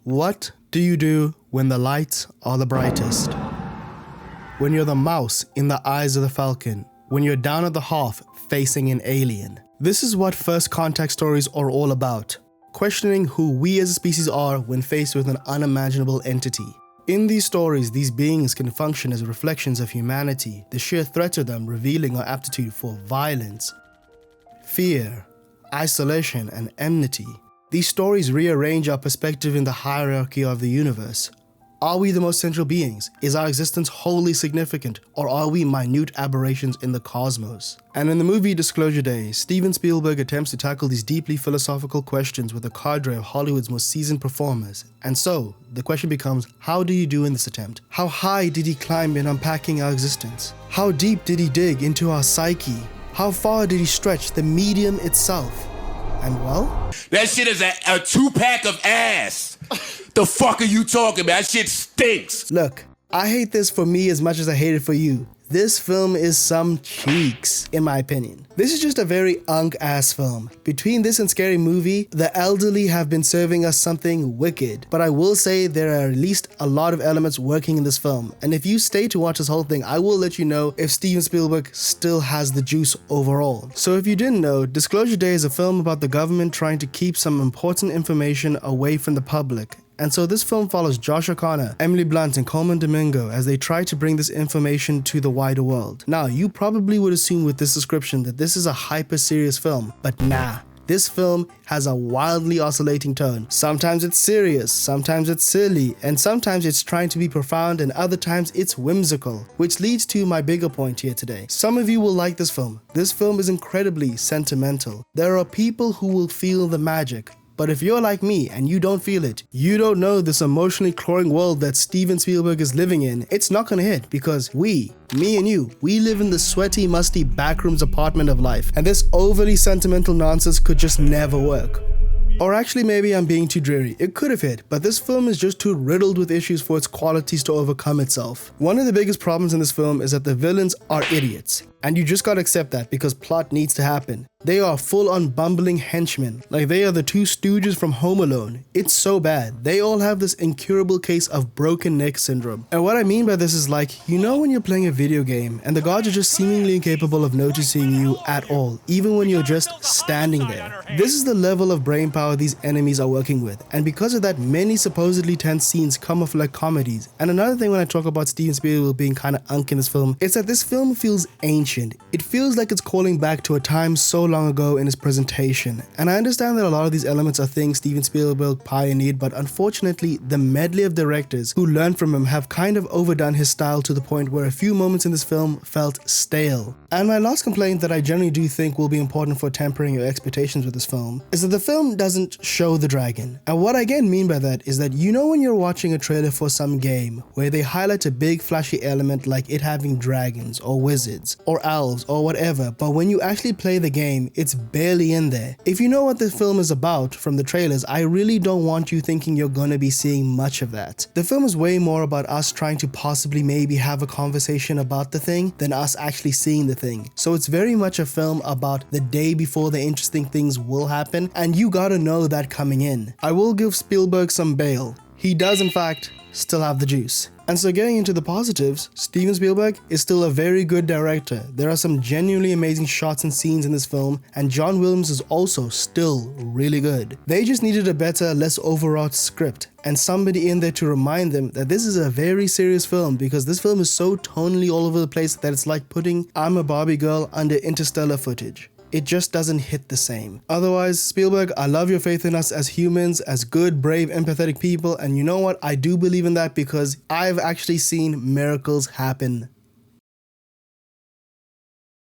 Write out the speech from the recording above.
What do you do when the lights are the brightest? When you're the mouse in the eyes of the falcon? When you're down at the hearth facing an alien? This is what first contact stories are all about. Questioning who we as a species are when faced with an unimaginable entity. In these stories, these beings can function as reflections of humanity, the sheer threat of them revealing our aptitude for violence, fear, isolation, and enmity. These stories rearrange our perspective in the hierarchy of the universe. Are we the most central beings? Is our existence wholly significant? Or are we minute aberrations in the cosmos? And in the movie Disclosure Day, Steven Spielberg attempts to tackle these deeply philosophical questions with a cadre of Hollywood's most seasoned performers. And so, the question becomes, how do you do in this attempt? How high did he climb in unpacking our existence? How deep did he dig into our psyche? How far did he stretch the medium itself? And well, that shit is a 2-pack of ass. The fuck are you talking about? That shit stinks. Look, I hate this for me as much as I hate it for you. This film is some cheeks, in my opinion. This is just a very unk-ass film. Between this and Scary Movie, the elderly have been serving us something wicked. But I will say there are at least a lot of elements working in this film. And if you stay to watch this whole thing, I will let you know if Steven Spielberg still has the juice overall. So if you didn't know, Disclosure Day is a film about the government trying to keep some important information away from the public. And so this film follows Josh O'Connor, Emily Blunt, and Coleman Domingo as they try to bring this information to the wider world. Now, you probably would assume with this description that this is a hyper-serious film, but nah. This film has a wildly oscillating tone. Sometimes it's serious, sometimes it's silly, and sometimes it's trying to be profound, and other times it's whimsical. Which leads to my bigger point here today. Some of you will like this film. This film is incredibly sentimental. There are people who will feel the magic. But if you're like me and you don't feel it, you don't know this emotionally cloying world that Steven Spielberg is living in, it's not gonna hit because me and you, we live in the sweaty, musty backrooms apartment of life, and this overly sentimental nonsense could just never work. Or actually, maybe I'm being too dreary. It could have hit, but this film is just too riddled with issues for its qualities to overcome itself. One of the biggest problems in this film is that the villains are idiots. And you just gotta accept that because plot needs to happen. They are full-on bumbling henchmen, like they are the two stooges from Home Alone. It's so bad. They all have this incurable case of broken neck syndrome. And what I mean by this is like, you know when you're playing a video game and the gods are just seemingly incapable of noticing you at all, even when you're just standing there. This is the level of brainpower these enemies are working with. And because of that, many supposedly tense scenes come off like comedies. And another thing when I talk about Steven Spielberg being kind of unk in this film, is that this film feels ancient. It feels like it's calling back to a time so long ago in its presentation. And I understand that a lot of these elements are things Steven Spielberg pioneered, but unfortunately, the medley of directors who learned from him have kind of overdone his style to the point where a few moments in this film felt stale. And my last complaint that I generally do think will be important for tempering your expectations with this film is that the film doesn't show the dragon. And what I again mean by that is that you know when you're watching a trailer for some game where they highlight a big flashy element like it having dragons or wizards or elves or whatever, but when you actually play the game, it's barely in there. If you know what the film is about from the trailers, I really don't want you thinking you're gonna be seeing much of that. The film is way more about us trying to possibly maybe have a conversation about the thing than us actually seeing the thing. So it's very much a film about the day before the interesting things will happen, and you gotta know that coming in. I will give Spielberg some bail. He does in fact still have the juice. And so getting into the positives, Steven Spielberg is still a very good director. There are some genuinely amazing shots and scenes in this film, and John Williams is also still really good. They just needed a better, less overwrought script, and somebody in there to remind them that this is a very serious film, because this film is so tonally all over the place that it's like putting I'm a Barbie Girl under Interstellar footage. It just doesn't hit the same. Otherwise, Spielberg, I love your faith in us as humans, as good, brave, empathetic people, and you know what? I do believe in that because I've actually seen miracles happen.